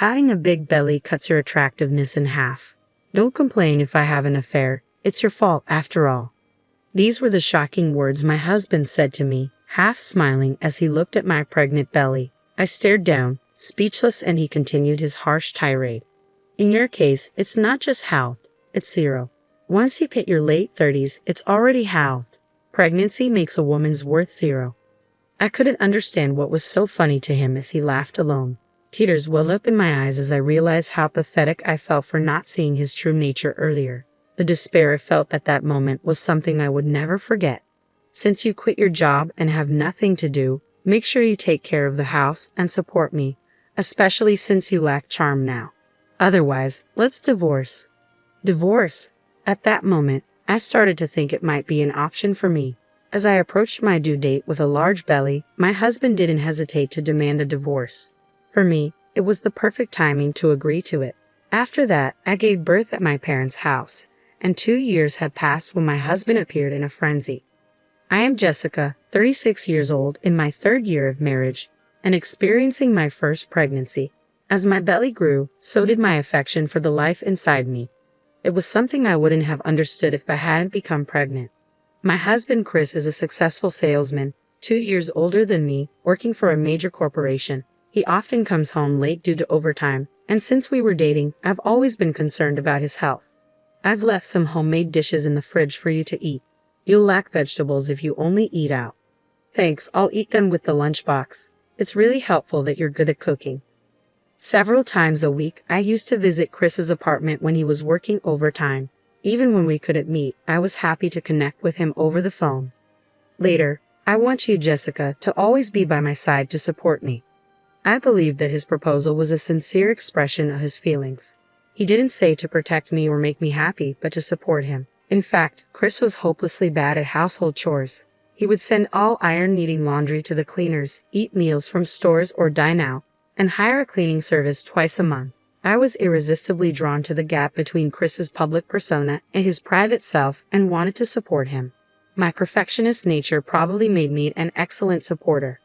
Having a big belly cuts your attractiveness in half. Don't complain if I have an affair. It's your fault after all. These were the shocking words my husband said to me, half smiling as he looked at my pregnant belly. I stared down, speechless, and he continued his harsh tirade. In your case, it's not just halved, it's zero. Once you hit your late 30s, it's already halved. Pregnancy makes a woman's worth zero. I couldn't understand what was so funny to him as he laughed alone. Tears welled up in my eyes as I realized how pathetic I felt for not seeing his true nature earlier. The despair I felt at that moment was something I would never forget. Since you quit your job and have nothing to do, make sure you take care of the house and support me, especially since you lack charm now. Otherwise, let's divorce. Divorce? At that moment, I started to think it might be an option for me. As I approached my due date with a large belly, my husband didn't hesitate to demand a divorce. For me, it was the perfect timing to agree to it. After that, I gave birth at my parents' house, and 2 years had passed when my husband appeared in a frenzy. I am Jessica, 36 years old, in my 3rd year of marriage, and experiencing my first pregnancy. As my belly grew, so did my affection for the life inside me. It was something I wouldn't have understood if I hadn't become pregnant. My husband Chris is a successful salesman, 2 years older than me, working for a major corporation. He often comes home late due to overtime, and since we were dating, I've always been concerned about his health. I've left some homemade dishes in the fridge for you to eat. You'll lack vegetables if you only eat out. Thanks, I'll eat them with the lunchbox. It's really helpful that you're good at cooking. Several times a week, I used to visit Chris's apartment when he was working overtime. Even when we couldn't meet, I was happy to connect with him over the phone. Later, I want you, Jessica, to always be by my side to support me. I believed that his proposal was a sincere expression of his feelings. He didn't say to protect me or make me happy, but to support him. In fact, Chris was hopelessly bad at household chores. He would send all iron-needing laundry to the cleaners, eat meals from stores or dine out, and hire a cleaning service twice a month. I was irresistibly drawn to the gap between Chris's public persona and his private self and wanted to support him. My perfectionist nature probably made me an excellent supporter.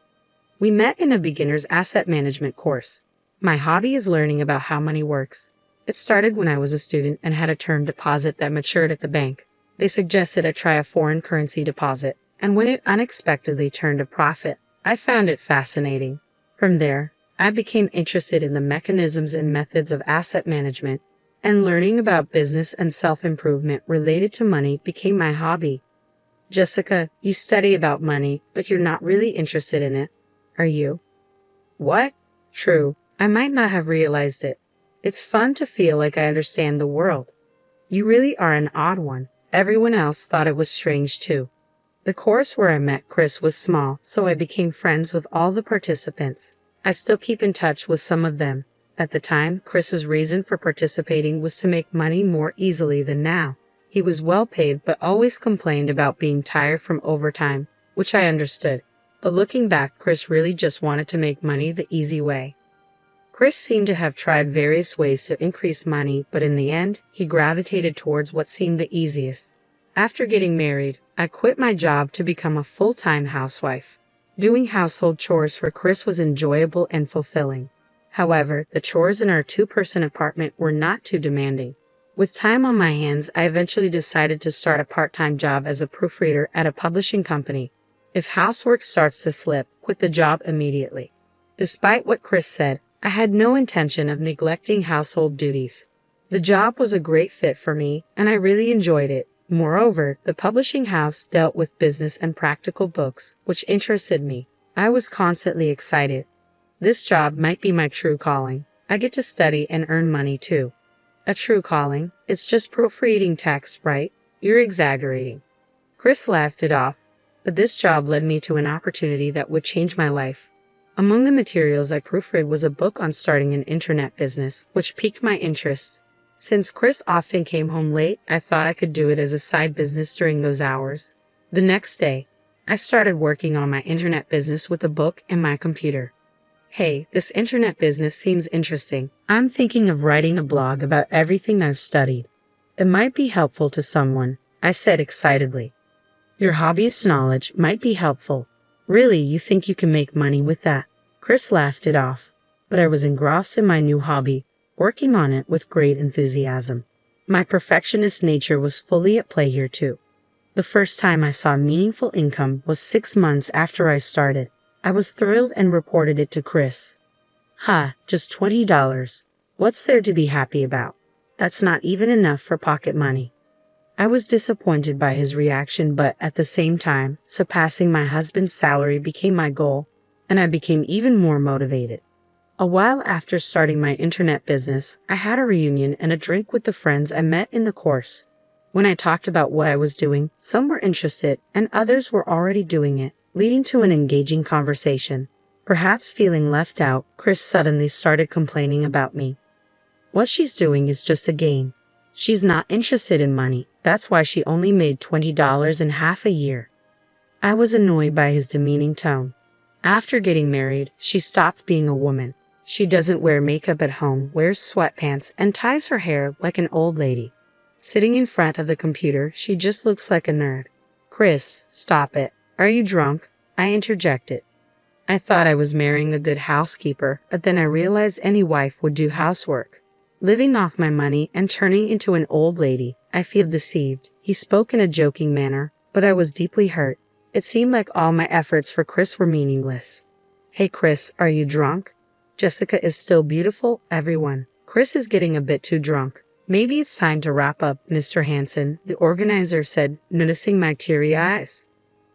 We met in a beginner's asset management course. My hobby is learning about how money works. It started when I was a student and had a term deposit that matured at the bank. They suggested I try a foreign currency deposit, and when it unexpectedly turned a profit, I found it fascinating. From there, I became interested in the mechanisms and methods of asset management, and learning about business and self-improvement related to money became my hobby. Jessica, you study about money, but you're not really interested in it, are you? What? True, I might not have realized it. It's fun to feel like I understand the world. You really are an odd one. Everyone else thought it was strange too. The course where I met Chris was small, so I became friends with all the participants. I still keep in touch with some of them. At the time, Chris's reason for participating was to make money more easily than now. He was well paid but always complained about being tired from overtime, which I understood. But looking back, Chris really just wanted to make money the easy way. Chris seemed to have tried various ways to increase money, but in the end, he gravitated towards what seemed the easiest. After getting married, I quit my job to become a full-time housewife. Doing household chores for Chris was enjoyable and fulfilling. However, the chores in our 2-person apartment were not too demanding. With time on my hands, I eventually decided to start a part-time job as a proofreader at a publishing company. If housework starts to slip, quit the job immediately. Despite what Chris said, I had no intention of neglecting household duties. The job was a great fit for me, and I really enjoyed it. Moreover, the publishing house dealt with business and practical books, which interested me. I was constantly excited. This job might be my true calling. I get to study and earn money too. A true calling? It's just proofreading text, right? You're exaggerating. Chris laughed it off, but this job led me to an opportunity that would change my life. Among the materials I proofread was a book on starting an internet business, which piqued my interest. Since Chris often came home late, I thought I could do it as a side business during those hours. The next day, I started working on my internet business with a book and my computer. Hey, this internet business seems interesting. I'm thinking of writing a blog about everything I've studied. It might be helpful to someone, I said excitedly. Your hobbyist knowledge might be helpful. Really, you think you can make money with that? Chris laughed it off. but I was engrossed in my new hobby, working on it with great enthusiasm. My perfectionist nature was fully at play here too. The first time I saw meaningful income was 6 months after I started. I was thrilled and reported it to Chris. "Ha, just $20. What's there to be happy about? That's not even enough for pocket money." I was disappointed by his reaction, but at the same time, surpassing my husband's salary became my goal, and I became even more motivated. A while after starting my internet business, I had a reunion and a drink with the friends I met in the course. When I talked about what I was doing, some were interested and others were already doing it, leading to an engaging conversation. Perhaps feeling left out, Chris suddenly started complaining about me. "What she's doing is just a game. She's not interested in money. That's why she only made $20 in half a year." I was annoyed by his demeaning tone. After getting married, she stopped being a woman. She doesn't wear makeup at home, wears sweatpants, and ties her hair like an old lady. Sitting in front of the computer, she just looks like a nerd. "Chris, stop it. Are you drunk?" I interjected. I thought I was marrying a good housekeeper, but then I realized any wife would do housework. Living off my money and turning into an old lady, I feel deceived. He spoke in a joking manner, but I was deeply hurt. It seemed like all my efforts for Chris were meaningless. "Hey Chris, are you drunk? Jessica is still beautiful, everyone. Chris is getting a bit too drunk. Maybe it's time to wrap up, Mr. Hanson," the organizer said, noticing my teary eyes.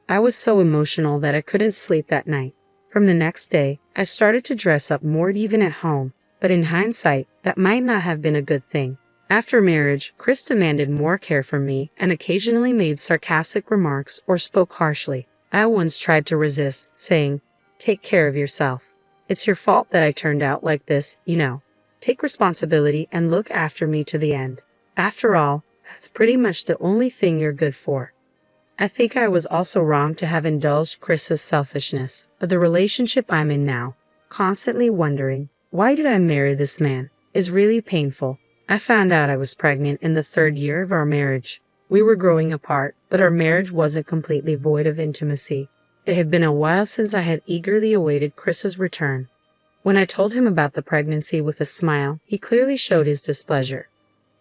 I was so emotional that I couldn't sleep that night. From the next day, I started to dress up more even at home, but in hindsight, that might not have been a good thing. After marriage, Chris demanded more care from me and occasionally made sarcastic remarks or spoke harshly. I once tried to resist, saying, "Take care of yourself. It's your fault that I turned out like this, you know. Take responsibility and look after me to the end. After all, that's pretty much the only thing you're good for." I think I was also wrong to have indulged Chris's selfishness, but the relationship I'm in now, constantly wondering, why did I marry this man, is really painful. I found out I was pregnant in the 3rd year of our marriage. We were growing apart, but our marriage wasn't completely void of intimacy. It had been a while since I had eagerly awaited Chris's return. When I told him about the pregnancy with a smile, he clearly showed his displeasure.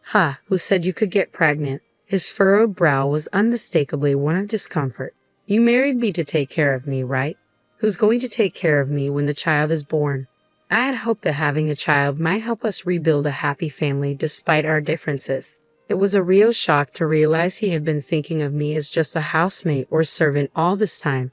"Ha, who said you could get pregnant?" His furrowed brow was unmistakably one of discomfort. "You married me to take care of me, right? Who's going to take care of me when the child is born?" I had hoped that having a child might help us rebuild a happy family despite our differences. It was a real shock to realize he had been thinking of me as just a housemate or servant all this time.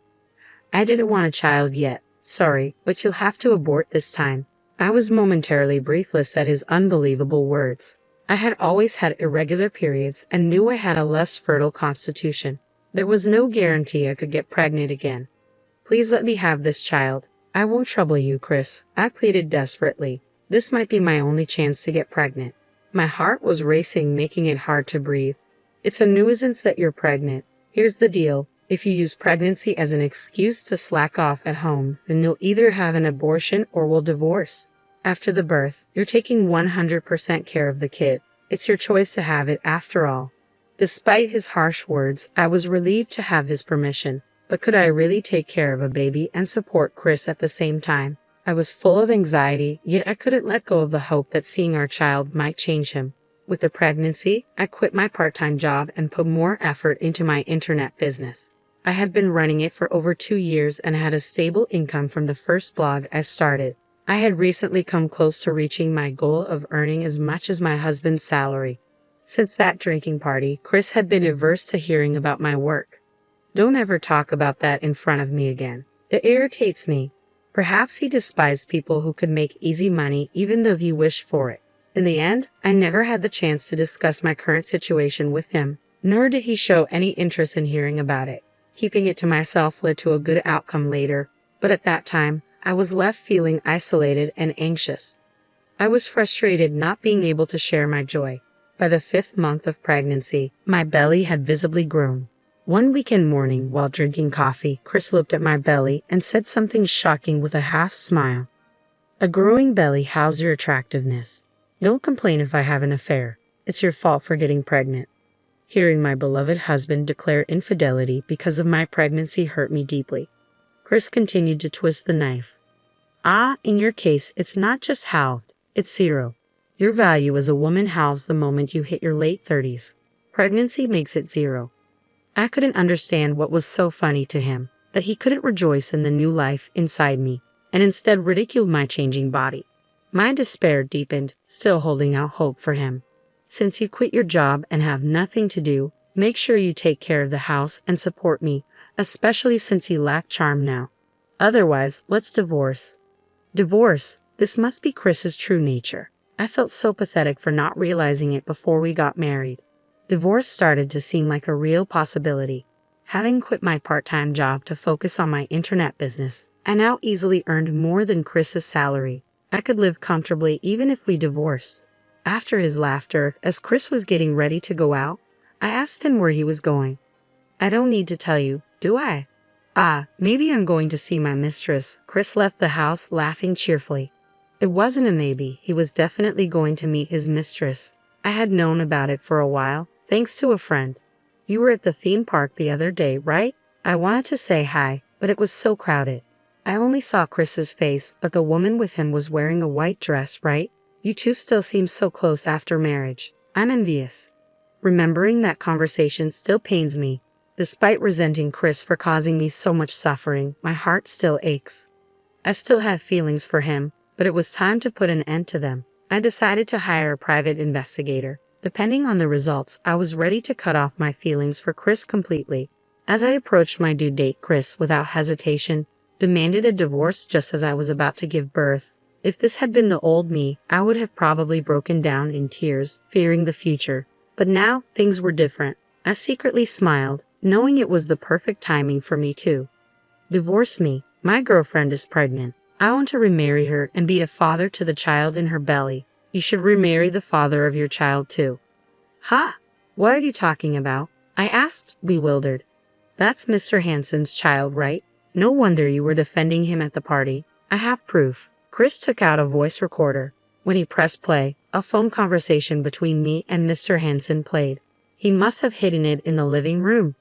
"I didn't want a child yet. Sorry, but you'll have to abort this time." I was momentarily breathless at his unbelievable words. I had always had irregular periods and knew I had a less fertile constitution. There was no guarantee I could get pregnant again. "Please let me have this child. I won't trouble you, Chris," I pleaded desperately. This might be my only chance to get pregnant. My heart was racing, making it hard to breathe. "It's a nuisance that you're pregnant. Here's the deal. If you use pregnancy as an excuse to slack off at home, then you'll either have an abortion or we'll divorce. After the birth, you're taking 100% care of the kid. It's your choice to have it after all." Despite his harsh words, I was relieved to have his permission. But could I really take care of a baby and support Chris at the same time? I was full of anxiety, yet I couldn't let go of the hope that seeing our child might change him. With the pregnancy, I quit my part-time job and put more effort into my internet business. I had been running it for over 2 years and had a stable income from the first blog I started. I had recently come close to reaching my goal of earning as much as my husband's salary. Since that drinking party, Chris had been averse to hearing about my work. "Don't ever talk about that in front of me again. It irritates me." Perhaps he despised people who could make easy money even though he wished for it. In the end, I never had the chance to discuss my current situation with him, nor did he show any interest in hearing about it. Keeping it to myself led to a good outcome later, but at that time, I was left feeling isolated and anxious. I was frustrated not being able to share my joy. By the 5th month of pregnancy, my belly had visibly grown. One weekend morning, while drinking coffee, Chris looked at my belly and said something shocking with a half smile. "A growing belly hides your attractiveness. Don't complain if I have an affair. It's your fault for getting pregnant." Hearing my beloved husband declare infidelity because of my pregnancy hurt me deeply. Chris continued to twist the knife. In your case, it's not just halved, it's zero. Your value as a woman halves the moment you hit your late 30s. Pregnancy makes it zero. I couldn't understand what was so funny to him, that he couldn't rejoice in the new life inside me, and instead ridiculed my changing body. My despair deepened, still holding out hope for him. Since you quit your job and have nothing to do, make sure you take care of the house and support me, especially since you lack charm now. Otherwise, let's divorce. Divorce? This must be Chris's true nature. I felt so pathetic for not realizing it before we got married. Divorce started to seem like a real possibility. Having quit my part-time job to focus on my internet business, I now easily earned more than Chris's salary. I could live comfortably even if we divorce. After his laughter, as Chris was getting ready to go out, I asked him where he was going. I don't need to tell you, do I? Maybe I'm going to see my mistress. Chris left the house laughing cheerfully. It wasn't a maybe, he was definitely going to meet his mistress. I had known about it for a while, thanks to a friend. You were at the theme park the other day, right? I wanted to say hi, but it was so crowded. I only saw Chris's face, but the woman with him was wearing a white dress, right? You two still seem so close after marriage. I'm envious. Remembering that conversation still pains me. Despite resenting Chris for causing me so much suffering, my heart still aches. I still have feelings for him, but it was time to put an end to them. I decided to hire a private investigator. Depending on the results, I was ready to cut off my feelings for Chris completely. As I approached my due date, Chris, without hesitation, demanded a divorce just as I was about to give birth. If this had been the old me, I would have probably broken down in tears, fearing the future. But now, things were different. I secretly smiled, knowing it was the perfect timing for me too. Divorce me. My girlfriend is pregnant. I want to remarry her and be a father to the child in her belly. You should remarry the father of your child too. Ha! What are you talking about? I asked, bewildered. That's Mr. Hansen's child, right? No wonder you were defending him at the party. I have proof. Chris took out a voice recorder. When he pressed play, a phone conversation between me and Mr. Hansen played. He must have hidden it in the living room.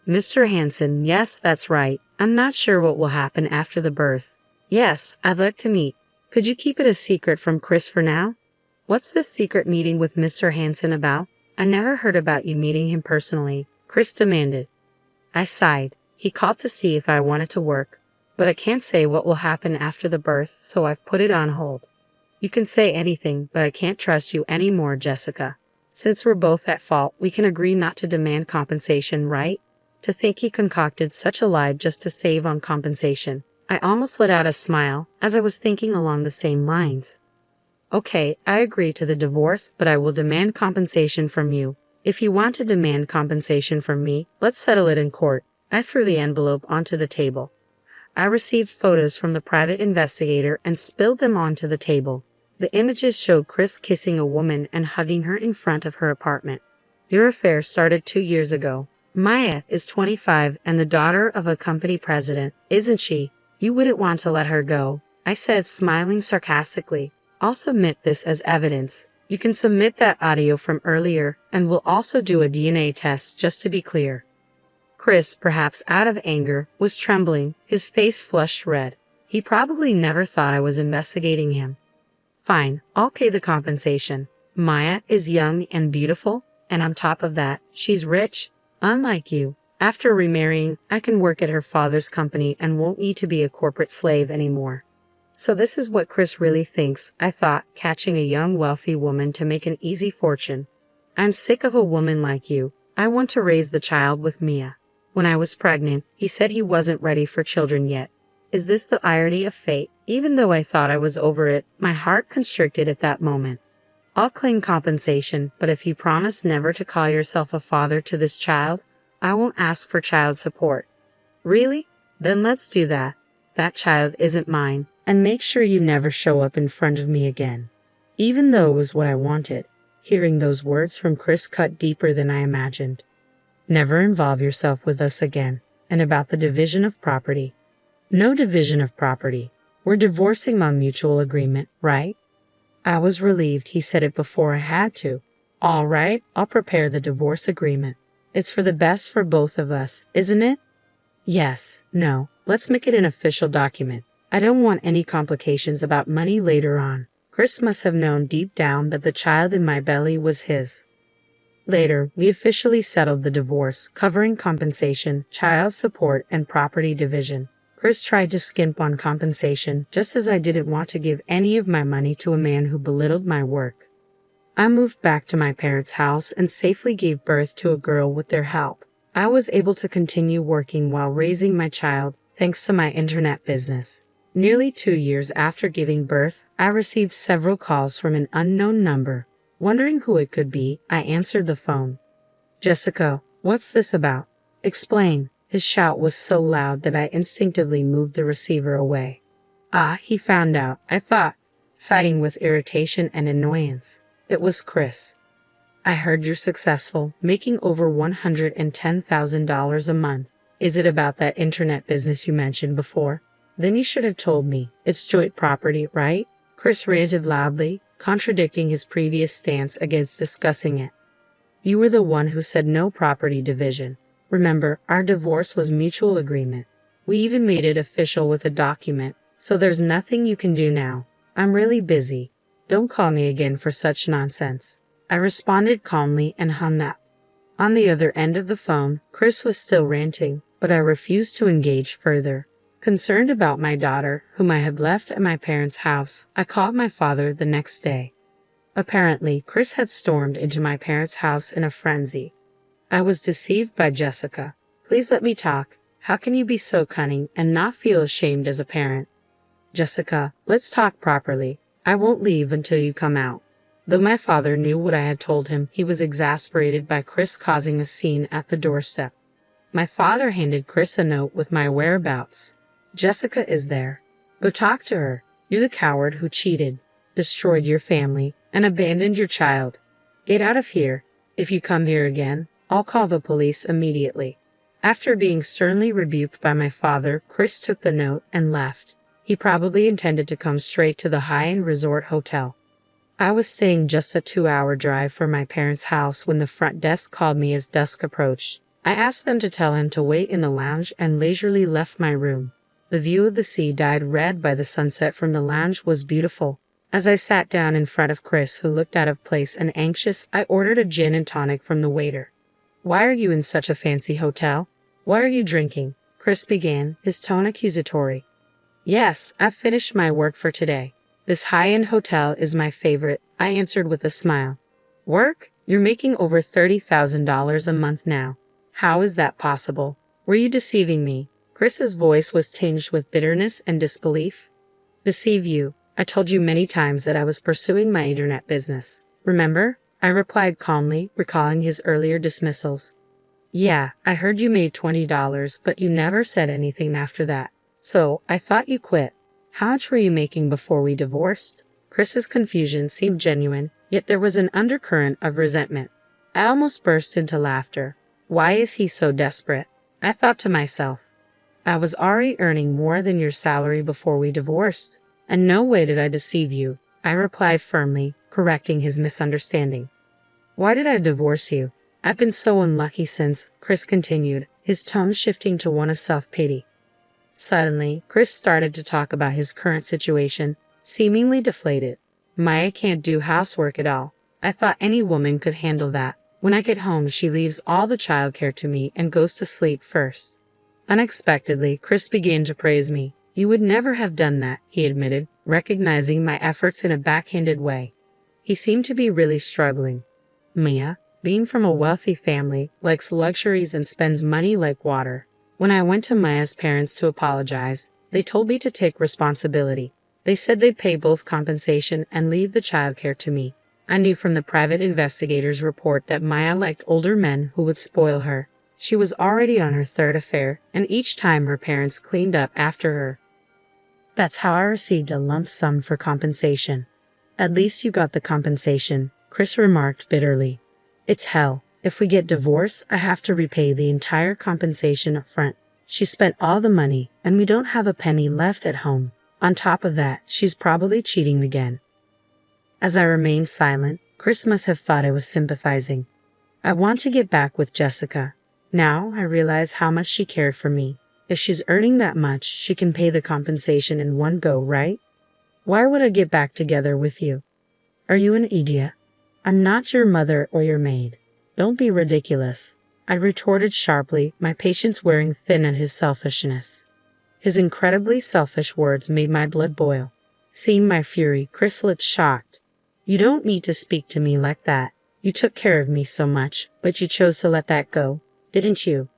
Mr. Hansen, yes, that's right. I'm not sure what will happen after the birth. Yes, I'd like to meet. Could you keep it a secret from Chris for now? What's this secret meeting with Mr. Hansen about? I never heard about you meeting him personally, Chris demanded. I sighed. He called to see if I wanted to work. But I can't say what will happen after the birth, so I've put it on hold. You can say anything, but I can't trust you anymore, Jessica. Since we're both at fault, we can agree not to demand compensation, right? To think he concocted such a lie just to save on compensation. I almost let out a smile, as I was thinking along the same lines. Okay, I agree to the divorce, but I will demand compensation from you. If you want to demand compensation from me, let's settle it in court. I threw the envelope onto the table. I received photos from the private investigator and spilled them onto the table. The images showed Chris kissing a woman and hugging her in front of her apartment. Your affair started 2 years ago. Maya is 25 and the daughter of a company president, isn't she? You wouldn't want to let her go, I said, smiling sarcastically. I'll submit this as evidence. You can submit that audio from earlier, and we'll also do a DNA test just to be clear. Chris, perhaps out of anger, was trembling, his face flushed red. He probably never thought I was investigating him. Fine, I'll pay the compensation. Maya is young and beautiful, and on top of that, she's rich. Unlike you, after remarrying, I can work at her father's company and won't need to be a corporate slave anymore. So this is what Chris really thinks, I thought, catching a young wealthy woman to make an easy fortune. I'm sick of a woman like you. I want to raise the child with Mia. When I was pregnant, he said he wasn't ready for children yet. Is this the irony of fate? Even though I thought I was over it, my heart constricted at that moment. I'll claim compensation, but if you promise never to call yourself a father to this child, I won't ask for child support. Really? Then let's do that. That child isn't mine, and make sure you never show up in front of me again. Even though it was what I wanted, hearing those words from Chris cut deeper than I imagined. Never involve yourself with us again. And about the division of property. No division of property. We're divorcing on mutual agreement, right? I was relieved he said it before I had to. All right, I'll prepare the divorce agreement. It's for the best for both of us, isn't it? Yes, no, let's make it an official document. I don't want any complications about money later on. Chris must have known deep down that the child in my belly was his. Later, we officially settled the divorce, covering compensation, child support, and property division. Chris tried to skimp on compensation, just as I didn't want to give any of my money to a man who belittled my work. I moved back to my parents' house and safely gave birth to a girl with their help. I was able to continue working while raising my child, thanks to my internet business. Nearly 2 years after giving birth, I received several calls from an unknown number. Wondering who it could be, I answered the phone. "Jessica, what's this about? Explain." His shout was so loud that I instinctively moved the receiver away. "Ah, he found out," I thought, sighing with irritation and annoyance. It was Chris. "I heard you're successful, making over $110,000 a month. Is it about that internet business you mentioned before? Then you should have told me. It's joint property, right?" Chris ranted loudly, contradicting his previous stance against discussing it. "You were the one who said no property division. Remember, our divorce was mutual agreement. We even made it official with a document, so there's nothing you can do now. I'm really busy. Don't call me again for such nonsense." I responded calmly and hung up. On the other end of the phone, Chris was still ranting, but I refused to engage further. Concerned about my daughter, whom I had left at my parents' house, I called my father the next day. Apparently, Chris had stormed into my parents' house in a frenzy. "I was deceived by Jessica. Please let me talk. How can you be so cunning and not feel ashamed as a parent?" "Jessica, let's talk properly. I won't leave until you come out." Though my father knew what I had told him, he was exasperated by Chris causing a scene at the doorstep. My father handed Chris a note with my whereabouts. "Jessica is there. Go talk to her. You're the coward who cheated, destroyed your family, and abandoned your child. Get out of here. If you come here again, I'll call the police immediately." After being sternly rebuked by my father, Chris took the note and left. He probably intended to come straight to the high-end resort hotel. I was staying just a 2-hour drive from my parents' house when the front desk called me as dusk approached. I asked them to tell him to wait in the lounge and leisurely left my room. The view of the sea dyed red by the sunset from the lounge was beautiful. As I sat down in front of Chris, who looked out of place and anxious, I ordered a gin and tonic from the waiter. "Why are you in such a fancy hotel? What are you drinking?" Chris began, his tone accusatory. "Yes, I've finished my work for today. This high-end hotel is my favorite," I answered with a smile. "Work? You're making over $30,000 a month now. How is that possible? Were you deceiving me?" Chris's voice was tinged with bitterness and disbelief. "Deceive you? I told you many times that I was pursuing my internet business. Remember?" I replied calmly, recalling his earlier dismissals. "Yeah, I heard you made $20, but you never said anything after that. So, I thought you quit. How much were you making before we divorced?" Chris's confusion seemed genuine, yet there was an undercurrent of resentment. I almost burst into laughter. Why is he so desperate? I thought to myself. I was already earning more than your salary before we divorced. And no way did I deceive you, I replied firmly, correcting his misunderstanding. "Why did I divorce you? I've been so unlucky since," Chris continued, his tone shifting to one of self-pity. Suddenly, Chris started to talk about his current situation, seemingly deflated. "Maya can't do housework at all. I thought any woman could handle that. When I get home, she leaves all the childcare to me and goes to sleep first." Unexpectedly, Chris began to praise me. "You would never have done that," he admitted, recognizing my efforts in a backhanded way. He seemed to be really struggling. "Mia, being from a wealthy family, likes luxuries and spends money like water. When I went to Maya's parents to apologize, they told me to take responsibility. They said they'd pay both compensation and leave the childcare to me. I knew from the private investigator's report that Maya liked older men who would spoil her. She was already on her third affair, and each time her parents cleaned up after her. That's how I received a lump sum for compensation." "At least you got the compensation," Chris remarked bitterly. "It's hell. If we get divorced, I have to repay the entire compensation up front. She spent all the money, and we don't have a penny left at home. On top of that, she's probably cheating again." As I remained silent, Chris must have thought I was sympathizing. "I want to get back with Jessica. Now I realize how much she cared for me. If she's earning that much, she can pay the compensation in one go, right? Why would I get back together with you? Are you an idiot? I'm not your mother or your maid. Don't be ridiculous, I retorted sharply, my patience wearing thin at his selfishness. His incredibly selfish words made my blood boil. Seeing my fury, Chris looked shocked. You don't need to speak to me like that. You took care of me so much, but you chose to let that go, didn't you?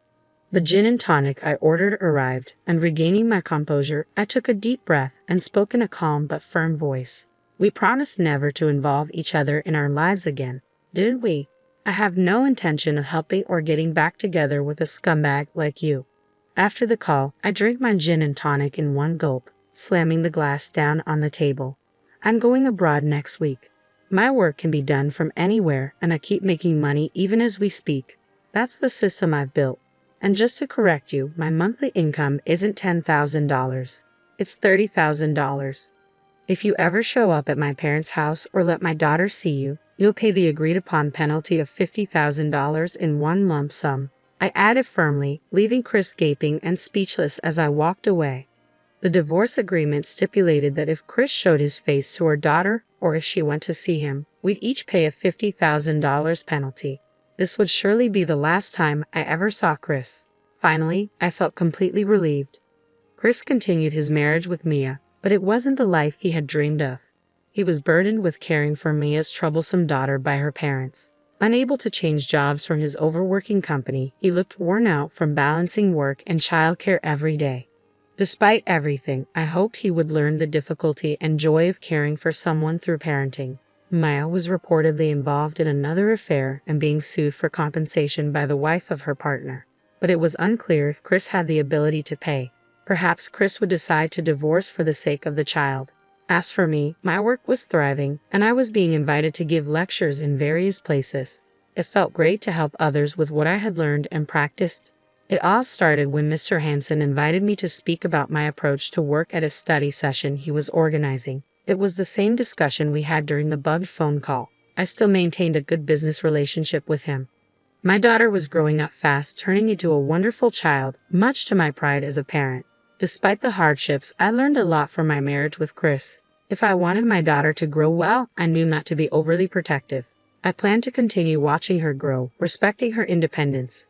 The gin and tonic I ordered arrived, and regaining my composure, I took a deep breath and spoke in a calm but firm voice. We promised never to involve each other in our lives again, didn't we? I have no intention of helping or getting back together with a scumbag like you. After the call, I drank my gin and tonic in one gulp, slamming the glass down on the table. I'm going abroad next week. My work can be done from anywhere, and I keep making money even as we speak. That's the system I've built. And just to correct you, my monthly income isn't $10,000. It's $30,000. If you ever show up at my parents' house or let my daughter see you, you'll pay the agreed-upon penalty of $50,000 in one lump sum, I added firmly, leaving Chris gaping and speechless as I walked away. The divorce agreement stipulated that if Chris showed his face to our daughter or if she went to see him, we'd each pay a $50,000 penalty. This would surely be the last time I ever saw Chris. Finally, I felt completely relieved. Chris continued his marriage with Mia, but it wasn't the life he had dreamed of. He was burdened with caring for Mia's troublesome daughter by her parents. Unable to change jobs from his overworking company, he looked worn out from balancing work and childcare every day. Despite everything, I hoped he would learn the difficulty and joy of caring for someone through parenting. Mia was reportedly involved in another affair and being sued for compensation by the wife of her partner. But it was unclear if Chris had the ability to pay. Perhaps Chris would decide to divorce for the sake of the child. As for me, my work was thriving, and I was being invited to give lectures in various places. It felt great to help others with what I had learned and practiced. It all started when Mr. Hansen invited me to speak about my approach to work at a study session he was organizing. It was the same discussion we had during the bugged phone call. I still maintained a good business relationship with him. My daughter was growing up fast, turning into a wonderful child, much to my pride as a parent. Despite the hardships, I learned a lot from my marriage with Chris. If I wanted my daughter to grow well, I knew not to be overly protective. I planned to continue watching her grow, respecting her independence.